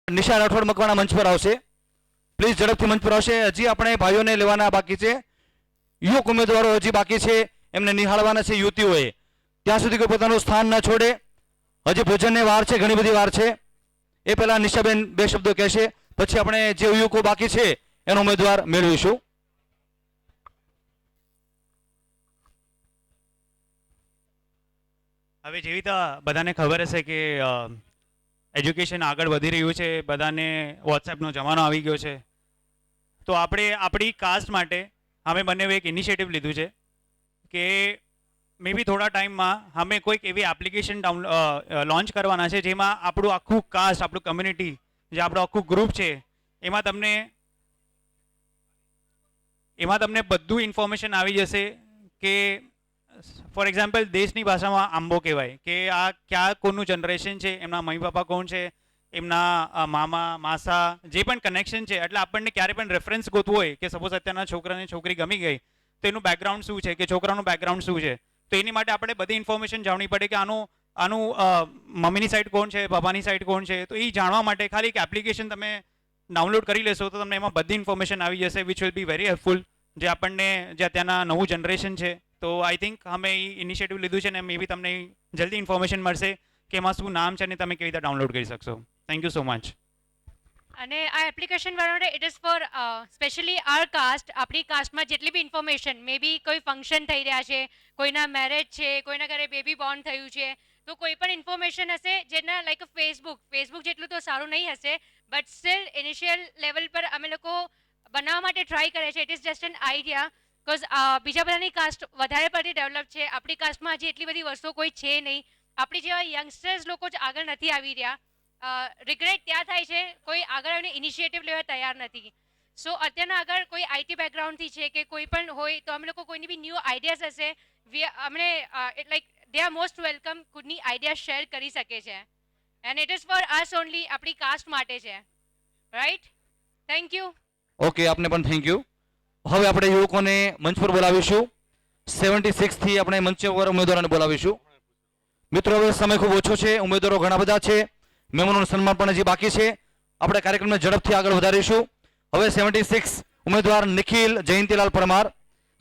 નિશા રાઠોડ મકવાણા મંચ પર આવશે. પ્લીઝ ઝડપથી મંચ પર આવશે. હજી આપણે ભાઈઓને લેવાના બાકી છે. યુવક ઉમેદવારો હજી બાકી છે, એમને નિહાળવાના છે યુવતીઓએ. ત્યાં સુધી કોઈ પોતાનું સ્થાન ન છોડે. હજી ભોજનની વાર છે, ઘણી બધી વાર છે. એ પહેલા નિશાબેન બે શબ્દો કહેશે, પછી આપણે જે યુવકો બાકી છે એનો ઉમેદવાર મેળવીશું. હવે જેવી રીતે બધાને ખબર હશે કે એજ્યુકેશન આગળ વધી રહ્યું છે, બધાને વોટ્સએપનો જમાનો આવી ગયો છે. તો આપણે આપણી કાસ્ટ માટે અમે બંને એક ઇનિશિયેટિવ લીધું છે કે મે બી થોડા ટાઈમમાં અમે કોઈક એવી એપ્લિકેશન લોન્ચ કરવાના છે જેમાં આપણું આખું કાસ્ટ, આપણું કમ્યુનિટી, જે આપણું આખું ગ્રુપ છે એમાં તમને બધું ઇન્ફોર્મેશન આવી જશે કે ફોર એક્ઝામ્પલ દેશની ભાષામાં આંબો કહેવાય કે આ ક્યાં કોનું જનરેશન છે, એમના મમ્મી પપ્પા કોણ છે, એમના મામા માસા જે પણ કનેક્શન છે. એટલે આપણને ક્યારે પણ રેફરન્સ ગોતવું હોય કે સપોઝ અત્યારના છોકરાને છોકરી ગમી ગઈ તો એનું બેકગ્રાઉન્ડ શું છે, કે છોકરાનું બેકગ્રાઉન્ડ શું છે, તો એની માટે આપણે બધી ઇન્ફોર્મેશન જાણવી પડે કે આનું મમ્મીની સાઈડ કોણ છે, પપ્પાની સાઈડ કોણ છે. તો એ જાણવા માટે ખાલી એક એપ્લિકેશન તમે ડાઉનલોડ કરી લેશો તો તમને એમાં બધી ઇન્ફોર્મેશન આવી જશે, which will be very helpful જે આપણને જે અત્યારના નવું જનરેશન છે. તો આઈ થિંક અમે એ ઇનિશિયેટિવ લીધું છે ને મે બી તમને જલ્દી ઇન્ફોર્મેશન મળશે કે એમાં શું નામ છે અને તમે કેવી રીતે ડાઉનલોડ કરી શકશો. Thank you so much. અને આ એપ્લિકેશન વાળા it is for specially our caste. આપણી કાસ્ટમાં જેટલી બી ઇન્ફોર્મેશન, મે બી કોઈ ફંક્શન થઈ રહ્યા છે, કોઈના મેરેજ છે, કોઈના ઘરે બેબી બોર્ન થયું છે, તો કોઈ પણ ઇન્ફોર્મેશન હશે જેના લાઈક ફેસબુક જેટલું તો સારું નહીં હશે, બટ સ્ટીલ ઇનિશિયલ લેવલ પર અમે લોકો બનાવવા માટે ટ્રાય કરે છે. It is just an idea because બીજા બધાની કાસ્ટ વધારે પડતી ડેવલપ છે. આપણી કાસ્ટમાં હજી એટલી બધી વસ્તુઓ કોઈ છે નહીં. આપણી જેવા યંગસ્ટર્સ લોકો જ આગળ નથી આવી રહ્યા. રિગ્રેટ ત્યાં થાય છે કોઈ આગળ આવીને ઇનિશિયેટિવ લેવા તૈયાર નથી. સો અત્યારના આગળ કોઈ આઈટી બેકગ્રાઉન્ડથી છે કે કોઈ પણ હોય તો અમે લોકો કોઈની બી ન્યૂ આઈડિયાઝ હશે અમને like they are most welcome, ખુદની આઈડિયા શેર કરી શકે છે. And it is for us only, આપણી કાસ્ટ માટે છે. Right, thank you. ઓકે, આપને પણ થેન્ક યુ. હવે આપણે યુવકોને મંચ પર બોલાવીશું. 76 થી આપણે મંચ પર ઉમેદવારોને બોલાવીશું. મિત્રો હવે સમય ખૂબ ઓછો છે, ઉમેદવારો ઘણા બધા છે, મહેમાનોનું સન્માન પણ હજી બાકી છે. આપણે કાર્યક્રમને ઝડપથી આગળ વધારીશું. હવે 76 ઉમેદવાર નિખિલ જયંતિલાલ પરમાર,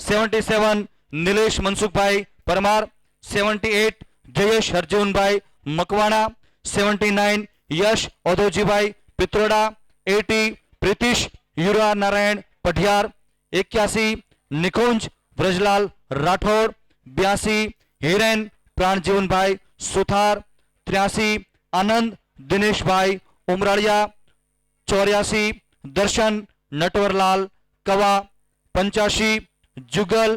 77 નિલેશ મનસુખભાઈ પરમાર, 78 જયેશ હરજીવનભાઈ મકવાણા, 79 યશ ઓધોજીભાઈ પિત્રોડા, 80 પ્રીતિશ યુરા નારાયણ પઢિયાર, 81 નિકુંજ વ્રજલાલ રાઠોડ, 82 હિરેન પ્રાણજીવનભાઈ સુથાર, 83 આનંદ દિનેશભાઈ ઉમરાળિયા, 84 દર્શન નટવરલાલ કવા, 85 જુગલ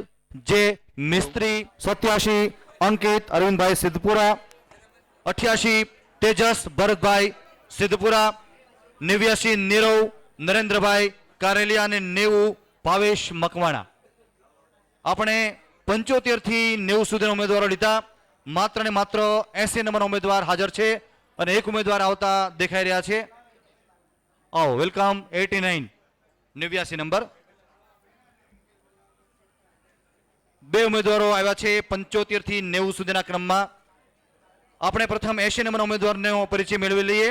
જે મિસ્ત્રી, 87 અંકિત અરવિંદભાઈ સિદ્ધપુરા, 88 તેજસ ભરતભાઈ સિદ્ધપુરા, 89 નીરવ નરેન્દ્રભાઈ કારેલિયા અને 90 ભાવેશ મકવાણા. આપણે 75 થી 90 સુધીના ઉમેદવારો લીધા. માત્ર ને માત્ર 80 નંબરનો ઉમેદવાર હાજર છે અને એક ઉમેદવાર આવતા દેખાઈ રહ્યા છે. આવો, વેલકમ. 89 89 નંબર. બે ઉમેદવારો આવ્યા છે 75 થી 90 સુધીના ક્રમમાં. આપણે પ્રથમ 80 નંબરના ઉમેદવારનો પરિચય મેળવી લઈએ.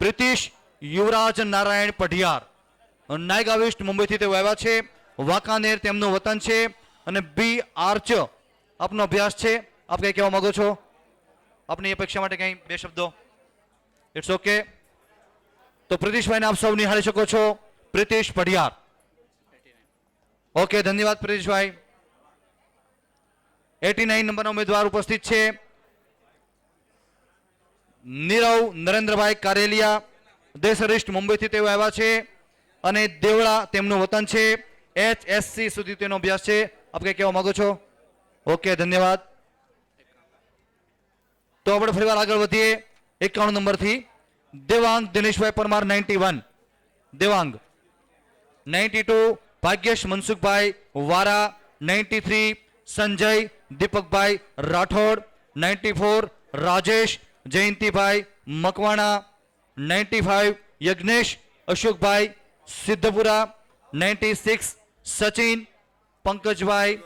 પ્રીતિશ યુવરાજ નારાયણ પઢિયાર, નાયગા વેસ્ટ મુંબઈથી તેઓ આવ્યા છે. વાંકાનેર તેમનું વતન છે અને બી આર્ચ આપનો અભ્યાસ છે. આપ કંઈ કહેવા માંગો છો? આપની અપેક્ષા માટે કંઈ બે શબ્દો? It's okay. તો પ્રીતિશભાઈને આપ સૌ નિહાળી શકો છો. પ્રીતિશ પઢિયાર. ઓકે, ધન્યવાદ પ્રીતિશભાઈ. 89 નંબરના ઉમેદવાર ઉપસ્થિત છે. નીરવ નરેન્દ્રભાઈ કારેલિયા, દેશરિષ્ઠ મુંબઈથી તેઓ આવ્યા છે અને દેવળા તેમનું વતન છે. HSC સુધી તેનો અભ્યાસ છે. આપ કંઈ કહેવા માંગો છો? ઓકે, ધન્યવાદ. તો આપણે ફરીવાર આગળ વધીએ 91 નંબરથી. દેવાંગ દિનેશભાઈ પરમાર 91, દેવાંગ. 92 ભાગ્યેશ મનસુખભાઈ વારા, 93 સંજય દીપકભાઈ રાઠોડ, 94 રાજેશ જયંતિભાઈ મકવાણા, 95 યજ્ઞેશ અશોકભાઈ સિદ્ધપુરા, 96 સચિન પંકજભાઈ,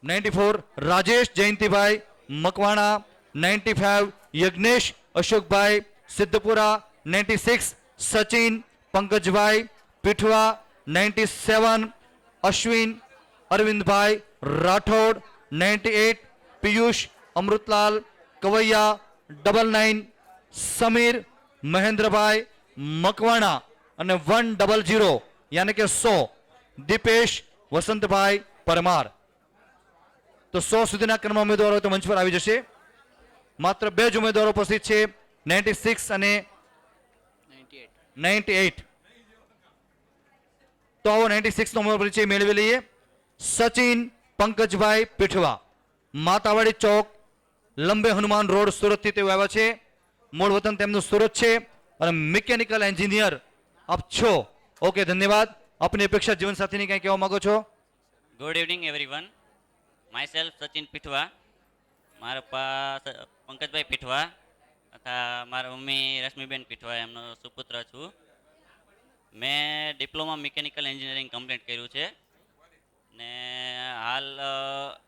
94 રાજેશ જયંતિભાઈ મકવાણા, 95 યજ્ઞેશ અશોકભાઈ સિદ્ધપુરા, 96 સચિન પંકજભાઈ પીઠવા, 97 અશ્વિન અરવિંદભાઈ રાઠોડ, 98 પિયુષ અમૃતલાલ કવૈયા, 99 સમીર મહેન્દ્રભાઈ મકવાણા અને 100 યાની કે 100 દીપેશ વસંતભાઈ પરમાર. તો 100 સુધીના ક્રમમાં ઉમેદવારો તો મંચ પર આવી જશે. માત્ર 2 જ ઉમેદવારો ઉપસ્થિત છે, 96 અને 98. તો આવો 96 નો ઉમેદવાર પરિચય મેળવી લઈએ. સચિન પંકજભાઈ પીઠવા, માતાવાડી ચોક, લંબે હનુમાન રોડ, સુરત થી તેઓ આવ્યા છે. મૂળ વતન તેમનું સુરત છે અને મિકેનિકલ એન્જિનિયર આપ છો. ઓકે, ધન્યવાદ. આપની અપેક્ષા જીવનસાથીની કંઈ કહેવા માંગો છો? Good evening everyone. Myself Sachin Pithva, મારા પપ્પા પંકજભાઈ પીઠવા તથા મારા મમ્મી રશ્મિબેન પીઠવા, એમનો સુપુત્ર છું. મેં ડિપ્લોમા મિકેનિકલ એન્જિનિયરિંગ કમ્પ્લીટ કર્યું છે ને હાલ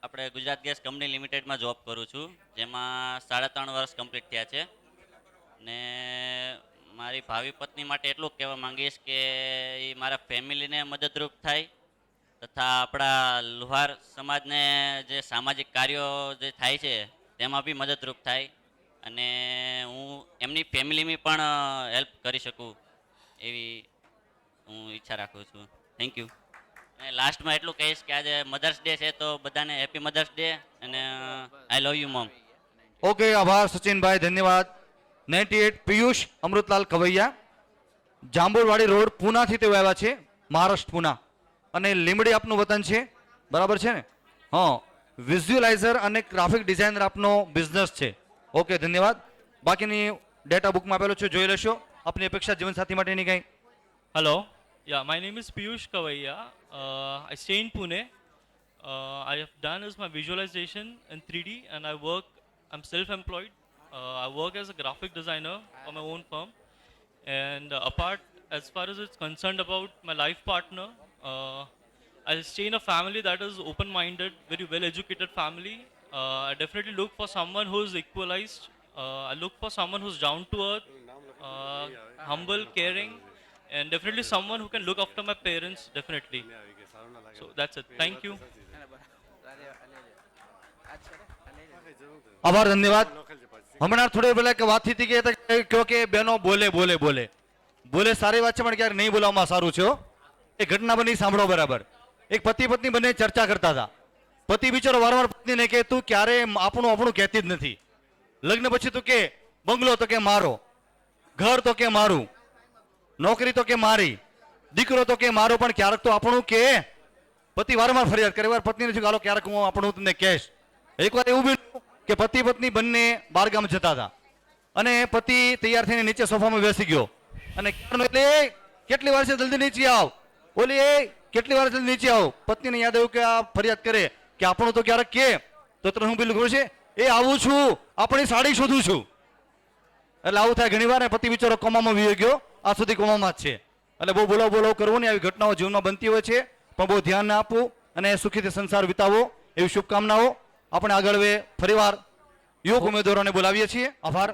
આપણે ગુજરાત ગેસ કંપની લિમિટેડમાં જોબ કરું છું, જેમાં 3.5 વર્ષ કમ્પ્લીટ થયા છે. ને મારી ભાવિ પત્ની માટે એટલું કહેવા માંગીશ કે એ મારા ફેમિલીને મદદરૂપ થાય તથા આપણા લુહાર સમાજને જે સામાજિક કાર્યો જે થાય છે તેમાં બી મદદરૂપ થાય અને હું એમની ફેમિલીની પણ હેલ્પ કરી શકું એવી હું ઈચ્છા રાખું છું. Thank you. અને લાસ્ટમાં એટલું કહીશ કે આજે મધર્સ ડે છે તો બધાને હેપી મધર્સ ડે અને આઈ લવ યુ મોમ. ઓકે, આભાર સચિનભાઈ, ધન્યવાદ. 98 પિયુષ અમૃતલાલ કવૈયા, જાંબુરવાડી રોડ, પૂનાથી તેઓ આવ્યા છે, મહારાષ્ટ્ર પૂના. અને લીમડી આપનું વતન છે, બરાબર છે ને? હા. વિઝ્યુઅલાઇઝર અને ગ્રાફિક ડિઝાઇનર આપનો બિઝનેસ છે. ઓકે, ધન્યવાદ. બાકીની ડેટા બુકમાં આપેલો છે, જોઈ લેશો. આપની અપેક્ષા જીવનસાથી માટેની કંઈ? Hello. Yeah, my name is Piyush Kavaiya. I stay in Pune. I have done is my visualization in 3D and I'm self-employed. I work as a graphic designer for my own firm. And apart, as far as it's concerned about my life partner, I stay in a family that is open-minded, very well-educated family. I definitely look for someone who is equalized. I look for someone who's down to earth, humble, caring, and definitely someone who can look after my parents, definitely. So that's it. Thank you. આભાર, ધન્યવાદ. હમણાં થોડી પહેલા એક વાત થઈ હતી કે બહેનો બોલે બોલે બોલે બોલે સારી વાત છે, પણ ક્યારેક નહીં બોલાવવામાં સારું છે. એ ઘટના બની, સાંભળો બરાબર. એક પતિ પત્ની બંને ચર્ચા કરતા હતા. પતિ બિચારો વારંવાર પત્નીને કે તું ક્યારે આપણું કહેતી જ નથી. લગ્ન પછી તું કે બંગલો તો કે મારો, ઘર તો કે મારું, નોકરી તો કે મારી, દીકરો તો કે મારો, પણ ક્યારેક તો આપણું કે. પતિ વારંવાર ફરિયાદ કરે. વાર પત્નીને શું હાલો ક્યારેક હું આપણું તમને કહેશ. એકવાર એવું બન્યું કે પતિ પત્ની બંને બહારગામ જતા હતા અને પતિ તૈયાર થઈને નીચે સોફામાં બેસી ગયો અને એટલે કેટલી વાર છે, જલ્દી નીચે આવ. ઓલી કેટલી વાર જલ્દી નીચે આવ. પત્નીને યાદ આવ્યું કે આ ફરિયાદ કરે કે આપણું તો ક્યારેક કે. તો તને હું પેલું ખબર છે, એ આવું છું, આપણી સાડી શોધું છું. એટલે આવું થાય ઘણી વાર. પતિ બિચારો કોમામાં વી ગયો, આ સુધી કોમામાં જ છે. એટલે બહુ બોલાવ કરવું નહીં. આવી ઘટનાઓ જીવનમાં બનતી હોય છે, પણ બહુ ધ્યાન ના આપવું અને સુખીથી સંસાર વિતાવો એવી શુભકામનાઓ. આપણે આગળ ફરીવાર યુવક ઉમેદવારોને બોલાવીએ છીએ. આભાર.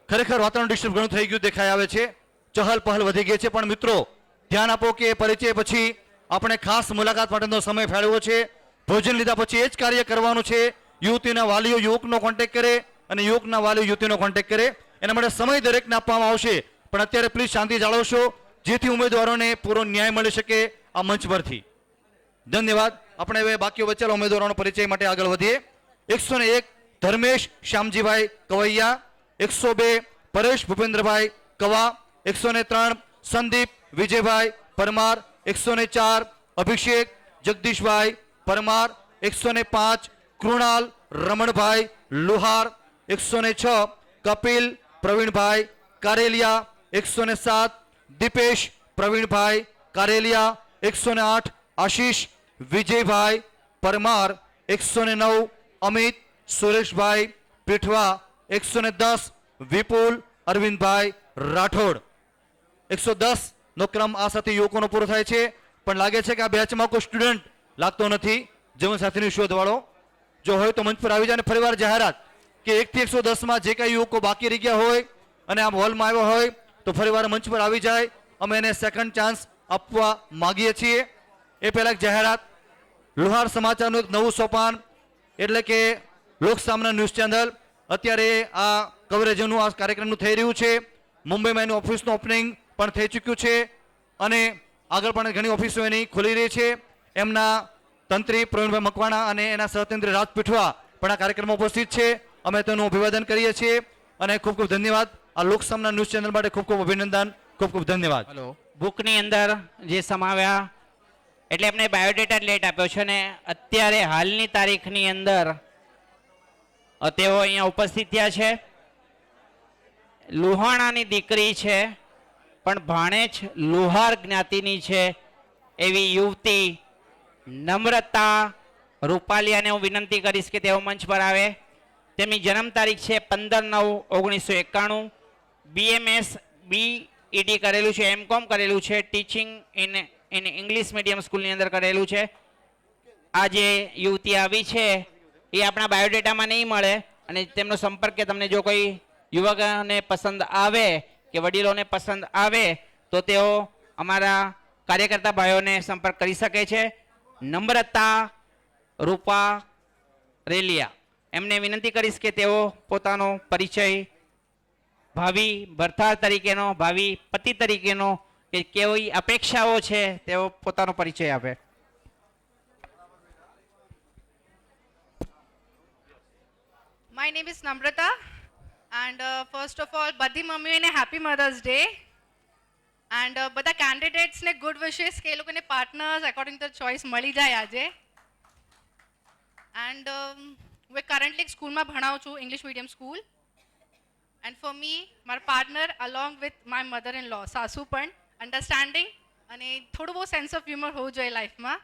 ખરેખર વાતાવરણ ડિસ્ટર્બ ઘણું થઈ ગયું દેખાઈ આવે છે, ચહલ પહલ વધી ગઈ છે. પણ મિત્રો ધ્યાન આપો કે પરિચય પછી આપણે ખાસ મુલાકાત માટેનો સમય ફાળવ્યો છે. ભોજન લીધા પછી એ જ કાર્ય કરવાનું છે. યુવતીના વાલીઓ યુવકનો કોન્ટેક્ટ કરે અને યુવકના વાલીઓ યુવતીનો કોન્ટેક્ટ કરે. એના માટે સમય દરેકને આપવામાં આવશે, પણ અત્યારે પ્લીઝ શાંતિ જાળવશો જેથી ઉમેદવારોને પૂરો ન્યાય મળી શકે આ મંચ પરથી. ધન્યવાદ. આપણે હવે બાકી બચેલા ઉમેદવારોનો પરિચય માટે આગળ વધીએ. 101 ધર્મેશ શ્યામજીભાઈ કવૈયા, 102 પરેશ ભૂપેન્દ્રભાઈ કવા, 103 સંદીપ વિજયભાઈ પરમાર, 104 અભિષેક જગદીશભાઈ પરમાર, 105 કૃણાલ રમણભાઈ લુહાર, 106 કપિલ પ્રવીણભાઈ કારેલિયા, 107 દીપેશ પ્રવીણભાઈ કારેલિયા, 108 આશીષ વિજયભાઈ પરમાર, 109 અમિત સુરેશભાઈ પીઠવા, 110 વિપુલ અરવિંદભાઈ રાઠોડ. 110 નો ક્રમ આ સાથે યુવકોનો પૂરો થાય છે. પણ લાગે છે કે આ બેચમાં કોઈ સ્ટુડન્ટ લાગતો નથી જીવનસાથીની શોધ વાળો. જો હોય તો મંચ પર આવી જાય. અને ફરીવાર જાહેરાત કે 1 થી 110 માં જે કઈ યુવકો બાકી રહી ગયા હોય અને આ હોલમાં આવ્યા હોય તો ફરીવાર મંચ પર આવી જાય, અમે એને સેકન્ડ ચાન્સ આપવા માગીએ છીએ. એ પહેલા એક જાહેરાત, લુહાર સમાચારનું એક નવું સોપાન એટલે કે લોક સામના ન્યૂઝ ચેનલ અત્યારે આ કવરેજનું આ કાર્યક્રમનું થઈ રહ્યું છે. મુંબઈમાં એનું ઓફિસનું ઓપનિંગ પણ થઈ ચૂક્યું છે અને આગળ પણ ઘણી ઓફિસો એની ખુલી રહી છે. એમના તંત્રી પ્રવીણભાઈ મકવાણા અને એના સહતંત્રી રાજ પીઠવા પણ આ કાર્યક્રમમાં ઉપસ્થિત છે. અમે તેનું અભિવાદન કરીએ છીએ અને ખૂબ ખૂબ ધન્યવાદ. આ લોક સામના ન્યૂઝ ચેનલ માટે ખૂબ ખૂબ અભિનંદન, ખૂબ ખૂબ ધન્યવાદ. બુકની અંદર જે સમાવ્યા એટલે એમને બાયોડેટા લેટ આપ્યો છે ને અત્યારે હાલની તારીખની અંદર તેઓ અહીંયા ઉપસ્થિત થયા છે. લુહાણાની દીકરી છે પણ ભાણેજ લુહાર જ્ઞાતિની છે એવી યુવતી નમ્રતા રૂપાલિયાને હું વિનંતી કરીશ કે તેઓ મંચ પર આવે. તેમની જન્મ તારીખ છે 15/9/1991. BMS BEd કરેલું છે, M.Com કરેલું છે, ટીચિંગ ઇન ઇંગ્લિશ મીડિયમ સ્કૂલની અંદર કરેલું છે. આ જે યુવતી આવી છે એ આપણા બાયોડેટામાં નહીં મળે અને તેમનો સંપર્ક કે તમને જો કોઈ યુવકને પસંદ આવે કે વડીલોને પસંદ આવે તો તેઓ અમારા કાર્યકર્તા ભાઈઓને સંપર્ક કરી શકે છે. નમ્રતા રૂપા રેલિયા એમને વિનંતી કરીશ કે તેઓ પોતાનો પરિચય ભાવિ ભરતાર તરીકેનો, ભાવિ પતિ તરીકેનો કે કેવી અપેક્ષાઓ છે તેઓ પોતાનો પરિચય આપે. My name is Namrata and first of all બધી મમ્મીઓને હેપી મધર્સ ડે એન્ડ બધા કેન્ડિડેટ્સને ગુડ વિશેસ કે એ લોકોને પાર્ટનર્સ અકોર્ડિંગ ટુ ચોઇસ મળી જાય આજે. એન્ડ હું કરન્ટલી એક સ્કૂલમાં ભણાવું છું, English medium school. And for me મારા partner along with my mother in law સાસુ પણ અન્ડરસ્ટેન્ડિંગ અને થોડું બહુ સેન્સ ઓફ હ્યુમર હોવું જોઈએ લાઈફમાં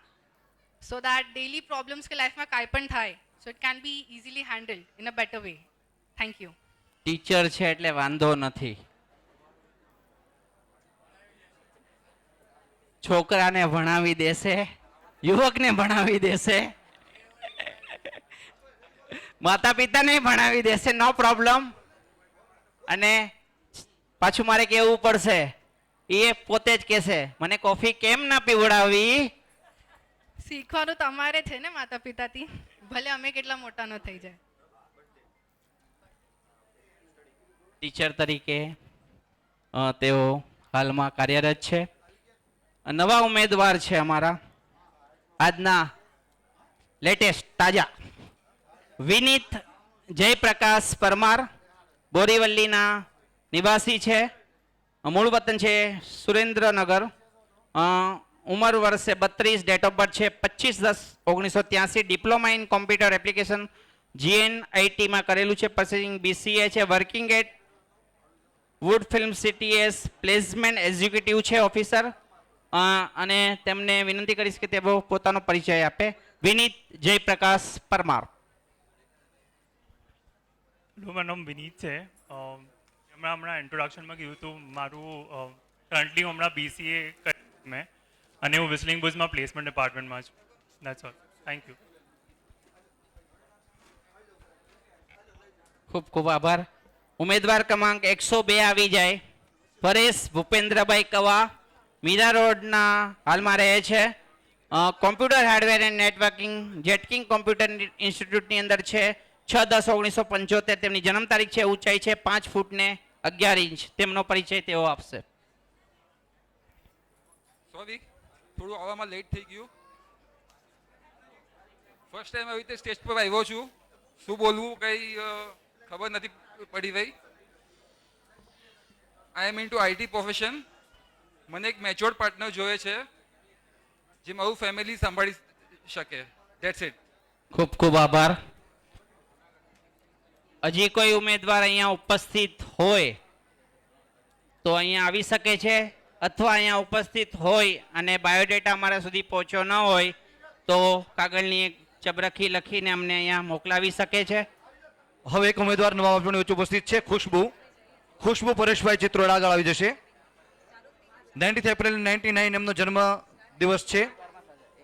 સો દેટ ડેલી પ્રોબ્લેમ્સ કે લાઈફમાં કાંઈ પણ થાય so it can be easily handled in a better way. Thank you. Teacher છે એટલે વાંધો નથી. છોકરાને ભણાવી દેશે, યુવકને ભણાવી દેશે, માતા પિતાને ભણાવી દેશે, નો પ્રોબ્લેમ. અને પાછું મારે કહેવું પડશે, એ પોતે જ કહેશે મને કોફી કેમ ના પીવડાવી. શીખવાનું તમારે છે ને માતા પિતાથી, ભલે અમે કેટલા મોટા ન થઈ જાય. ટીચર તરીકે તેઓ હાલમાં કાર્યરત છે. નવા ઉમેદવાર છે અમારા આજના લેટેસ્ટ તાજા વિનીત જયપ્રકાશ પરમાર. બોરીવલ્લીના નિવાસી છે, મૂળ વતન છે સુરેન્દ્રનગર. ઉંમર વર્ષે 32, ડેટ ઓફ બર્થ છે 25/10/1983. ડિપ્લોમા ઇન કોમ્પ્યુટર એપ્લિકેશન GNIT-માં કરેલું છે. પર્ચેસિંગ BCA છે. Working at wood film city as placement executive છે ઓફિસર. અને તેમને વિનંતી કરીશ કે તેઓ પોતાનો પરિચય આપે. વિનીત જયપ્રકાશ પરમાર. મારું નામ વિનીત છે. હમણાં ઇન્ટ્રોડક્શનમાં કીધું હતું મારું કરન્ટલી હું હમણાં BCA કરી મેં અને હું વિસ્લિંગ બુઝમાં પ્લેસમેન્ટ ડિપાર્ટમેન્ટમાં છું. That's all. Thank you. ખૂબ ખૂબ આભાર. ઉમેદવાર ક્રમાંક 102 આવી જાય. પરેશ ભૂપેન્દ્રભાઈ કવા, મીરા રોડના હાલમાં રહે છે. Computer hardware and networking Jetking computer ઇન્સ્ટિટ્યૂટની અંદર છે. 6/10/1975 તેમની જન્મ તારીખ છે. ઊંચાઈ છે 5 ફૂટ ને 11 ઇંચ. તેમનો પરિચય તેઓ આપશે. સોરી, થોડું આવવામાં લેટ થઈ ગયું. ફર્સ્ટ ટાઈમ આવી રીતે સ્ટેજ પર આવ્યો છું. શું બોલવું કંઈ ખબર નથી પડી રહી. આઈ એમ ઇન ટુ IT પ્રોફેશન. મને એક મેચ્યોર્ડ પાર્ટનર જોઈએ છે જે મારું ફેમિલી સંભાળી શકે. That's it. ખૂબ ખૂબ આભાર. હજી કોઈ ઉમેદવાર અહીંયા ઉપસ્થિત હોય તો અહીંયા આવી શકે છે, અથવા અહીંયા ઉપસ્થિત હોય અને બાયોડેટા અમારા સુધી પહોંચ્યો ન હોય તો કાગળની એક ચબરખી લખીને અમને અહીંયા મોકલાવી શકે છે. હવે એક ઉમેદવાર નવા આપણી વચ્ચે ઉપસ્થિત છે, ખુશ્બુ પરેશભાઈ ચિત્રોડ આગળ આવી જશે. 19 એપ્રિલ 1999 એમનો જન્મ દિવસ છે.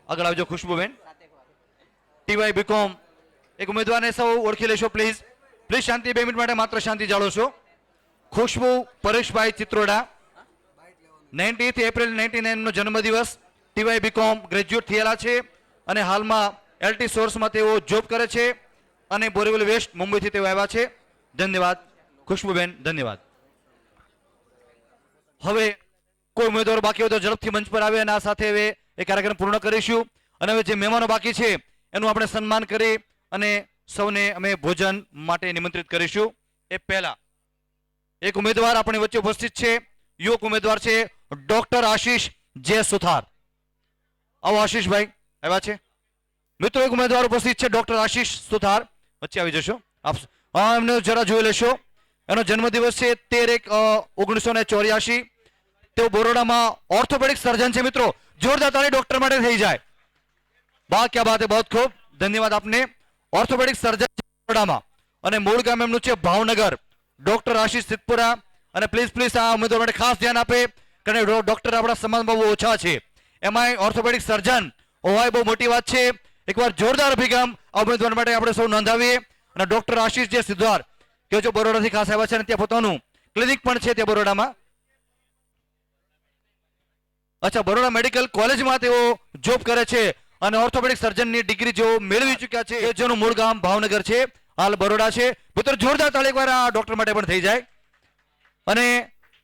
આગળ આવજો ખુશ્બુબેન. TY BCom. એક ઉમેદવારને સૌ ઓળખી લેશો પ્લીઝ. પ્લીઝ શાંતિ, 2 મિનિટ માટે માત્ર શાંતિ જાળવશો. ખુશ્બુ પરેશભાઈ ચિત્રોડા 19th એપ્રિલ 99 નો જન્મદિવસ, ટીવાય બીકોમ ગ્રેજ્યુએટ થયેલા છે અને હાલમાં એલટી સોર્સમાં તેઓ જોબ કરે છે અને બોરીવલી વેસ્ટ મુંબઈથી તેઓ આવ્યા છે. ધન્યવાદ ખુશ્બુબેન, ધન્યવાદ. હવે કોઈ ઉમેદવારો બાકી હોય તો ઝડપથી મંચ પર આવે અને આ સાથે હવે એ કાર્યક્રમ પૂર્ણ કરીશું અને હવે જે મહેમાનો બાકી છે એનું આપણે સન્માન કરી અને સૌને અમે ભોજન માટે નિમંત્રિત કરીશું. એ પહેલા એક ઉમેદવાર આપણી વચ્ચે ઉપસ્થિત છે, યુવક ઉમેદવાર છે ડોક્ટર આશીષ જે સુથાર. આવો આશીષભાઈ, આવ્યા છે મિત્રો. એક ઉમેદવાર ઉપસ્થિત છે ડોક્ટર આશીષ સુથાર, વચ્ચે આવી જશો આપ. એમને જરા જોઈ લેશો. એનો જન્મદિવસ છે 13/1/1984. તેઓ બરોડામાં ઓર્થોપેડિક સર્જન છે મિત્રો. જોરદાર તાળી ડોક્ટર માટે થઈ જાય. વાહ, ક્યા બાત હે, બહુત ખૂબ, ધન્યવાદ આપને. ઓર્થોપેડિક સર્જન બરોડામાં અને મૂળ ગામ એમનું છે ભાવનગર. ડોક્ટર આશીષ સિદ્ધપુરા. અને પ્લીઝ આ ઉમેદવાર માટે ખાસ ધ્યાન આપે કારણ કે ડોક્ટર આપણા સમાજમાં બહુ ઓછા છે, એમાંય ઓર્થોપેડિક સર્જન હોવાય બહુ મોટી વાત છે. એકવાર જોરદાર અભિગમ આ ઉમેદવાર માટે આપણે સૌ નોંધાવીએ. અને ડોક્ટર આશીષ જે સિદ્ધવાર કે જો બરોડાથી ખાસ આવ્યા છે અને ત્યાં પોતાનું ક્લિનિક પણ છે ત્યાં બરોડામાં. અચ્છા, બરોડા મેડિકલ કોલેજમાં તેઓ જોબ કરે છે અને ઓર્થોપેડિક સર્જનની ડિગ્રી જેઓ મેળવી ચૂક્યા છે. જેનું મૂળ ગામ ભાવનગર છે, હાલ બરોડા છે. મિત્રો જોરદાર તાળી એકવાર આ ડોક્ટર માટે પણ થઈ જાય. અને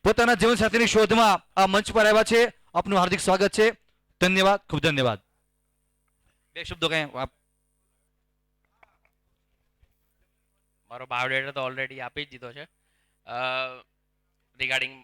પોતાના જીવનસાથીની શોધમાં આ મંચ પર આવ્યા છે. આપનું હાર્દિક સ્વાગત છે. ધન્યવાદ, ખૂબ ધન્યવાદ. બે શબ્દો કઈ મારો બાયોડેટા તો ઓલરેડી આપી જ દીધો છે રિગાર્ડિંગ